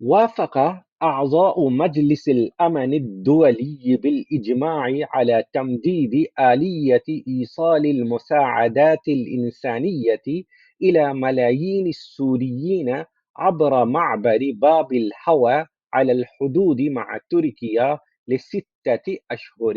وافق أعضاء مجلس الأمن الدولي بالإجماع على تمديد آلية إيصال المساعدات الإنسانية إلى ملايين السوريين عبر معبر باب الهوى على الحدود مع تركيا لستة أشهر.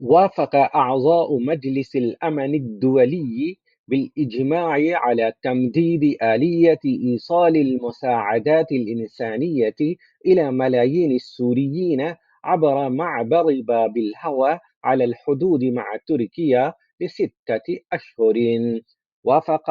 وافق أعضاء مجلس الأمن الدولي بالإجماع على تمديد آلية إيصال المساعدات الإنسانية إلى ملايين السوريين عبر معبر باب الهوى على الحدود مع تركيا لستة أشهر. وافق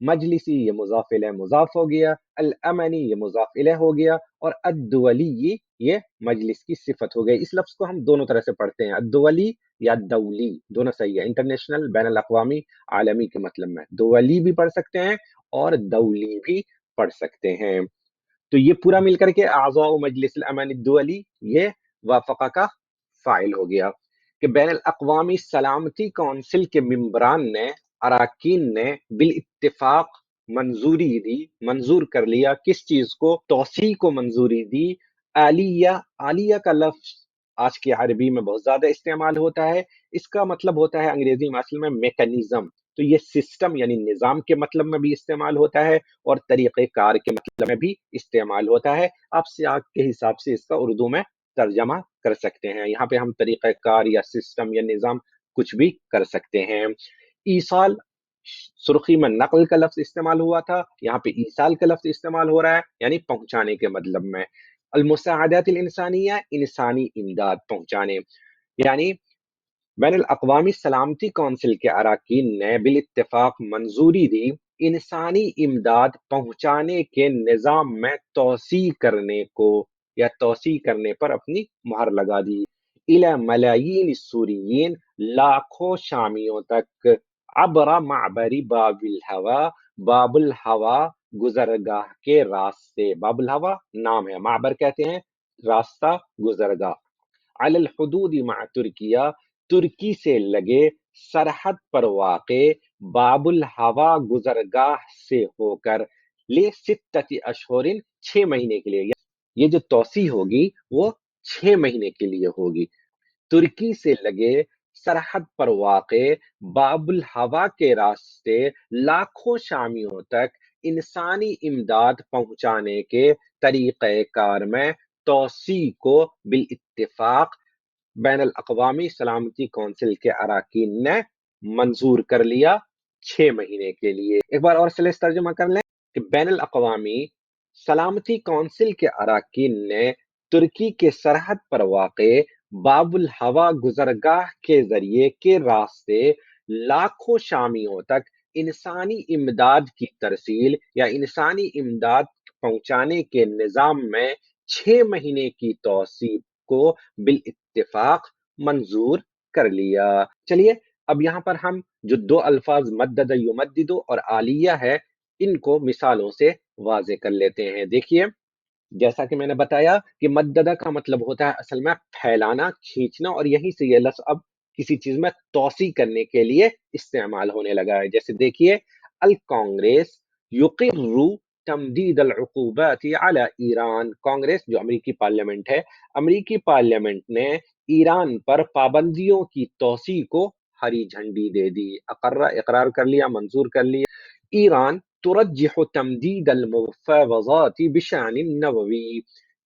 مجلسی یہ مضاف الیہ مضاف ہو گیا، الامنی یہ مضاف الیہ ہو گیا، اور الدولی یہ مجلس کی صفت ہو گئی۔ اس لفظ کو ہم دونوں طرح سے پڑھتے ہیں، الدولی یا دولی، دونوں صحیح ہے، انٹرنیشنل، بین الاقوامی، عالمی کے مطلب میں دولی بھی پڑھ سکتے ہیں اور دولی بھی پڑھ سکتے ہیں۔ تو یہ پورا مل کر کے اعضاء مجلس الامن الدولی یہ وافقہ کا فاعل ہو گیا کہ بین الاقوامی سلامتی کونسل کے ممبران نے، اراکین نے بالاتفاق منظوری دی، منظور کر لیا کس چیز کو؟ توسیع کو منظوری دی۔ عالیہ، عالیہ کا لفظ آج کی عربی میں بہت زیادہ استعمال ہوتا ہے، اس کا مطلب ہوتا ہے انگریزی میں اصل میں میکانزم، تو یہ سسٹم یعنی نظام کے مطلب میں بھی استعمال ہوتا ہے اور طریقہ کار کے مطلب میں بھی استعمال ہوتا ہے۔ آپ سیاق کے حساب سے اس کا اردو میں ترجمہ کر سکتے ہیں، یہاں پہ ہم طریقہ کار یا سسٹم یا نظام کچھ بھی کر سکتے ہیں۔ ایصال، سرخی میں نقل کا لفظ استعمال ہوا تھا، یہاں پہ ایصال کا لفظ استعمال ہو رہا ہے یعنی پہنچانے کے مطلب میں۔ المساعدات الانسانیہ، انسانی امداد پہنچانے، یعنی بین الاقوامی سلامتی کونسل کے اراکین نے بالاتفاق منظوری دی انسانی امداد پہنچانے کے نظام میں توسیع کرنے کو، یا توسیع کرنے پر اپنی مہر لگا دی۔ الی ملایین سوریین، لاکھوں شامیوں تک، عبر معبر باب الہوا، باب الہوا گزرگاہ کے راستے، باب الہوا نام ہے، معبر کہتے ہیں راستہ، گزرگاہ، علی الحدود مع ترکیہ، ترکی سے لگے سرحد پر واقع، باب الہوا گزرگاہ سے ہو کر، لستۃ اشہر 6 مہینے کے لیے، یہ جو توسیع ہوگی وہ 6 مہینے کے لیے ہوگی۔ ترکی سے لگے سرحد پر واقع باب الہوا کے راستے لاکھوں شامیوں تک انسانی امداد پہنچانے کے طریقہ کار میں توسیع کو بالاتفاق بین الاقوامی سلامتی کونسل کے اراکین نے منظور کر لیا 6 مہینے کے لیے۔ ایک بار اور سلیس ترجمہ کر لیں کہ بین الاقوامی سلامتی کونسل کے اراکین نے ترکی کے سرحد پر واقع باب الہوا گزرگاہ کے ذریعے کے راستے لاکھوں شامیوں تک انسانی امداد کی ترسیل یا انسانی امداد پہنچانے کے نظام میں 6 مہینے کی توسیع کو بالاتفاق منظور کر لیا۔ چلیے اب یہاں پر ہم جو 2 الفاظ مدد یمدد اور عالیہ ہے ان کو مثالوں سے واضح کر لیتے ہیں۔ دیکھیے جیسا کہ میں نے بتایا کہ مددہ کا مطلب ہوتا ہے اصل میں پھیلانا، کھینچنا، اور یہیں سے یہ لفظ اب کسی چیز میں توسیع کرنے کے لیے استعمال ہونے لگا ہے۔ جیسے دیکھیے الکانگریس یقر تمدید العقوبات علی ایران، کانگریس جو امریکی پارلیمنٹ ہے، امریکی پارلیمنٹ نے ایران پر پابندیوں کی توسیع کو ہری جھنڈی دے دی، اقرار کر لیا، منظور کر لیا۔ ایران ترجح تمدید المفاوضات بشان النووی،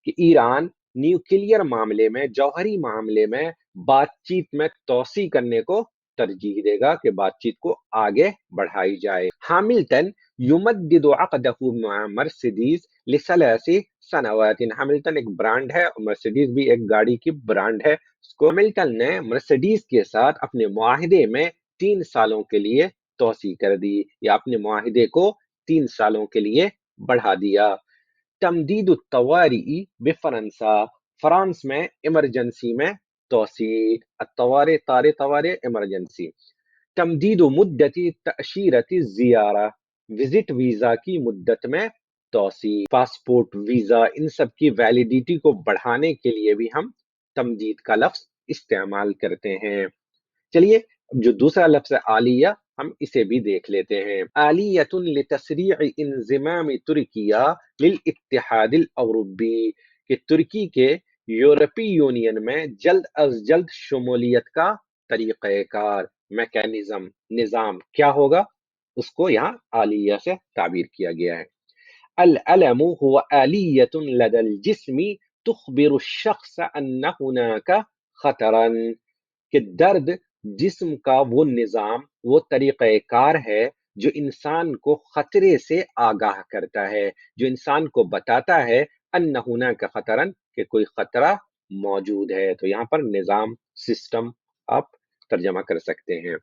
کہ ایران نیوکلیئر معاملے میں، جوہری معاملے میں بات چیت میں توسیع کرنے کو ترجیح دے گا کہ بات چیت کو آگے بڑھائی جائے۔ ہاملٹن یمدد عقدہ مع مرسیڈیز لثلاث سنوات، ہاملٹن ایک برانڈ ہے اور مرسیڈیز بھی ایک گاڑی کی برانڈ ہے، اس کو ہاملٹن نے مرسیڈیز کے ساتھ اپنے معاہدے میں 3 سالوں کے لیے توسیع کر دی، یا اپنے معاہدے کو 3 سالوں کے لیے بڑھا دیا۔ تمدید الطوارئ بفرانسا، فرانس میں ایمرجنسی میں توسیع، الطوارئ طارئ طوارئ ایمرجنسی۔ تمدید مدت تأشیرۃ الزیارہ، وزٹ ویزا کی مدت میں توسیع، پاسپورٹ، ویزا، ان سب کی ویلیڈیٹی کو بڑھانے کے لیے بھی ہم تمدید کا لفظ استعمال کرتے ہیں۔ چلیے جو دوسرا لفظ ہے عالیہ، ہم اسے بھی دیکھ لیتے ہیں۔ عالیۃ لتسریع انضمام ترکیہ للاتحاد الاوروپی، کہ ترکی کے یورپی یونین میں جلد از جلد شمولیت کا طریقہ کار، میکانزم، نظام کیا ہوگا، اس کو یہاں عالیہ سے تعبیر کیا گیا ہے۔ العلم هو آلیۃ لدى الجسم تخبر الشخص ان هناك خطرا، کہ درد جسم کا وہ نظام، وہ طریقہ کار ہے جو انسان کو خطرے سے آگاہ کرتا ہے، جو انسان کو بتاتا ہے ان هناك خطرا، کہ کوئی خطرہ موجود ہے۔ تو یہاں پر نظام، سسٹم آپ ترجمہ کر سکتے ہیں۔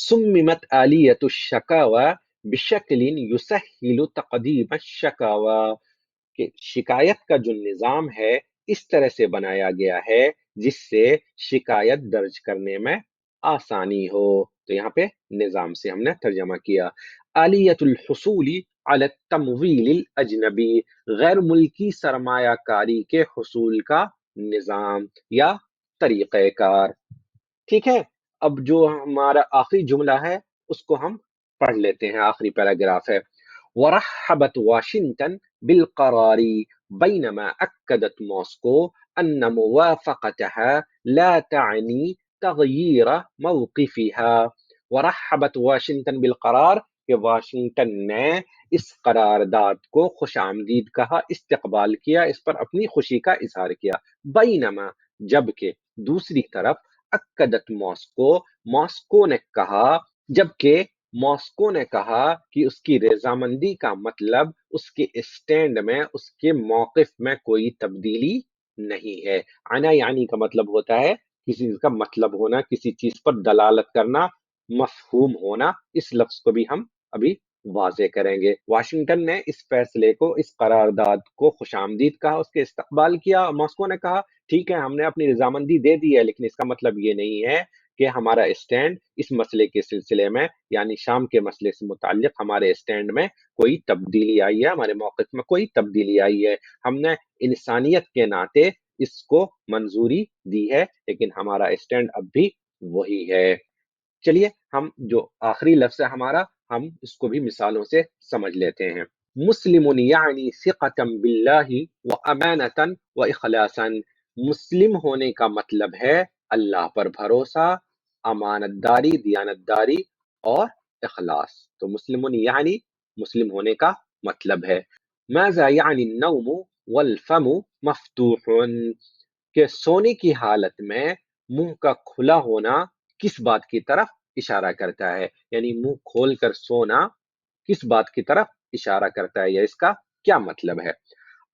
سممت آلیۃ الشکاوی بشکل یسهل تقدیم الشکاوی، کہ شکایت کا جو نظام ہے اس طرح سے بنایا گیا ہے جس سے شکایت درج کرنے میں آسانی ہو۔ تو یہاں پہ نظام سے ہم نے ترجمہ کیا۔ آلیت الحصول علی التمویل الاجنبی، غیر ملکی سرمایہ کاری کے حصول کا نظام یا طریقہ کار۔ ٹھیک ہے، اب جو ہمارا آخری جملہ ہے اس کو ہم پڑھ لیتے ہیں، آخری پیراگراف ہے۔ ورحبت واشنطن بالقرار بينما أكدت موسكو أن موافقتها لا تعني تغيير موقفها۔ ورحبت واشنطن بالقرار، کہ واشنگٹن نے اس قرارداد کو خوش آمدید کہا، استقبال کیا، اس پر اپنی خوشی کا اظہار کیا۔ بینما، جبکہ، دوسری طرف، اکدت موسکو، ماسکو نے کہا، جبکہ ماسکو نے کہا کہ اس کی رضامندی کا مطلب اس کے اسٹینڈ میں، اس کے موقف میں کوئی تبدیلی نہیں ہے۔ عنا یعنی کا مطلب ہوتا ہے کسی چیز کا مطلب ہونا، کسی چیز پر دلالت کرنا، مفہوم ہونا۔ اس لفظ کو بھی ہم ابھی واضح کریں گے۔ واشنگٹن نے اس فیصلے کو، اس قرارداد کو خوش آمدید کہا، اس کے استقبال کیا۔ ماسکو نے کہا ٹھیک ہے، ہم نے اپنی رضامندی دے دی ہے، لیکن اس کا مطلب یہ نہیں ہے کہ ہمارا اسٹینڈ اس مسئلے کے سلسلے میں، یعنی شام کے مسئلے سے متعلق ہمارے اسٹینڈ میں کوئی تبدیلی آئی ہے، ہمارے موقف میں کوئی تبدیلی آئی ہے۔ ہم نے انسانیت کے ناطے اس کو منظوری دی ہے، لیکن ہمارا اسٹینڈ اب بھی وہی ہے۔ چلیے ہم جو آخری لفظ ہے ہمارا، ہم اس کو بھی مثالوں سے سمجھ لیتے ہیں۔ مسلم یعنی ثقة باللہ وامانة واخلاصا، مسلم ہونے کا مطلب ہے اللہ پر بھروسہ، امانت داری، دیانت داری اور اخلاص۔ تو مسلم یعنی مسلم ہونے کا مطلب ہے۔ ماذا یعنی النوم والفم مفتوح، کہ سونے کی حالت میں منہ کا کھلا ہونا کس بات کی طرف اشارہ کرتا ہے، یعنی منہ کھول کر سونا کس بات کی طرف اشارہ کرتا ہے، یا اس کا کیا مطلب ہے۔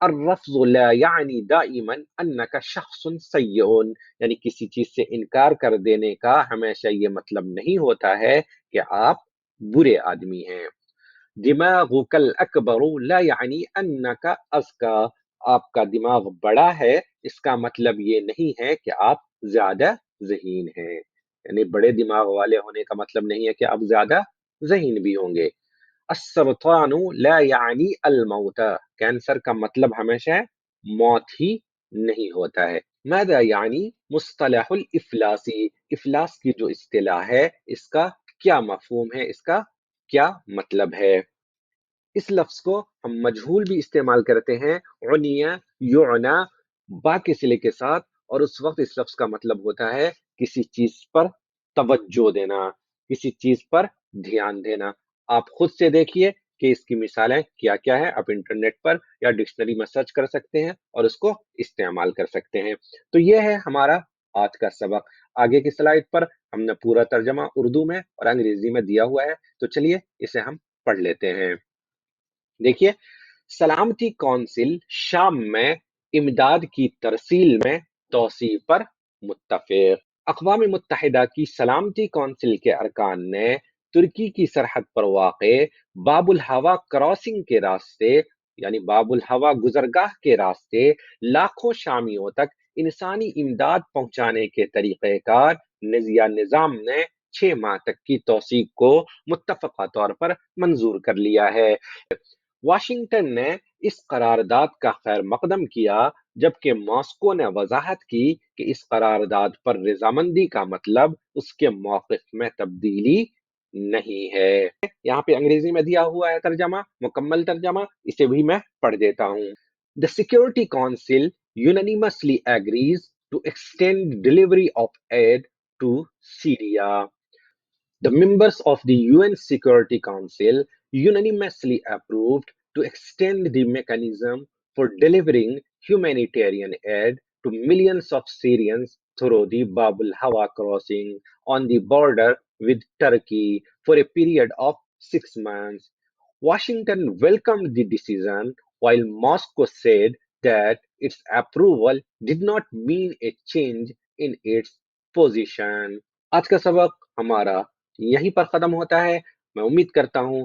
الرفض لا یعنی دائما انک شخص سیئ، یعنی کسی چیز سے انکار کر دینے کا ہمیشہ یہ مطلب نہیں ہوتا ہے کہ آپ برے آدمی ہیں۔ دماغک الاکبر لا یعنی انک اذکیٰ، آپ کا دماغ بڑا ہے اس کا مطلب یہ نہیں ہے کہ آپ زیادہ ذہین ہیں، یعنی بڑے دماغ والے ہونے کا مطلب نہیں ہے کہ آپ زیادہ ذہین بھی ہوں گے۔ السرطان لا یعنی الموت، کینسر کا مطلب ہمیشہ موت ہی نہیں ہوتا ہے۔ ماذا یعنی مصطلح الافلاس، افلاس کی جو اصطلاح ہے اس کا کیا مفہوم ہے، اس کا کیا مطلب ہے۔ اس لفظ کو ہم مجہول بھی استعمال کرتے ہیں، عنیہ، یعنا، با کے صلے کے ساتھ، اور اس وقت اس لفظ کا مطلب ہوتا ہے کسی چیز پر توجہ دینا، کسی چیز پر دھیان دینا۔ آپ خود سے دیکھیے کہ اس کی مثالیں کیا کیا ہے، آپ انٹرنیٹ پر یا ڈکشنری میں سرچ کر سکتے ہیں اور اس کو استعمال کر سکتے ہیں۔ تو یہ ہے ہمارا آج کا سبق۔ آگے کی سلائڈ پر ہم نے پورا ترجمہ اردو میں اور انگریزی میں دیا ہوا ہے، تو چلیے اسے ہم پڑھ لیتے ہیں۔ دیکھیے، سلامتی کونسل شام میں امداد کی ترسیل میں توسیع پر متفق۔ اقوام متحدہ کی سلامتی کونسل کے ارکان نے ترکی کی سرحد پر واقع باب الہوا کراسنگ کے راستے، یعنی باب الہوا گزرگاہ کے راستے لاکھوں شامیوں تک انسانی امداد پہنچانے کے طریقہ کار یا نظام نے 6 ماہ تک کی توسیع کو متفقہ طور پر منظور کر لیا ہے۔ واشنگٹن نے اس قرارداد کا خیر مقدم کیا، جبکہ ماسکو نے وضاحت کی کہ اس قرارداد پر رضامندی کا مطلب اس کے موقف میں تبدیلی نہیں ہے۔ یہاں پہ انگریزی میں دیا ہوا ہے ترجمہ، مکمل ترجمہ، اسے بھی میں پڑھ دیتا ہوں۔ The Security Council unanimously agrees to extend delivery of aid to Syria. The members of the UN Security Council unanimously approved to extend the mechanism for delivering humanitarian aid to millions of Syrians through the Bab al-Hawa crossing on the border with Turkey for a period of 6 months. Washington welcomed the decision, while Moscow said that its approval did not mean a change in its position. آج کا سبق ہمارا یہیں پر ختم ہوتا ہے۔ میں امید کرتا ہوں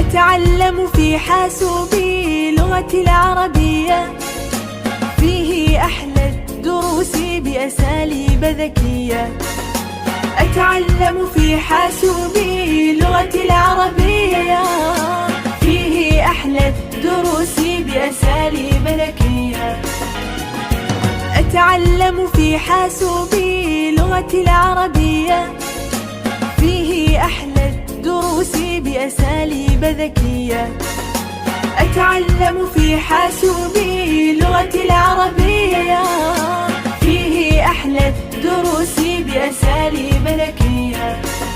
أتعلم في حاسوبي لغتي العربية، فيه أحلى الدروس بأساليب ذكية. أتعلم في حاسوبي لغتي العربية، فيه أحلى الدروس بأساليب ذكية. أتعلم في حاسوبي لغتي العربية، فيه أحلى الدروس بأساليب ذكية. أتعلم في حاسوبي لغتي العربية، فيه أحلى الدروس بأساليب ذكية.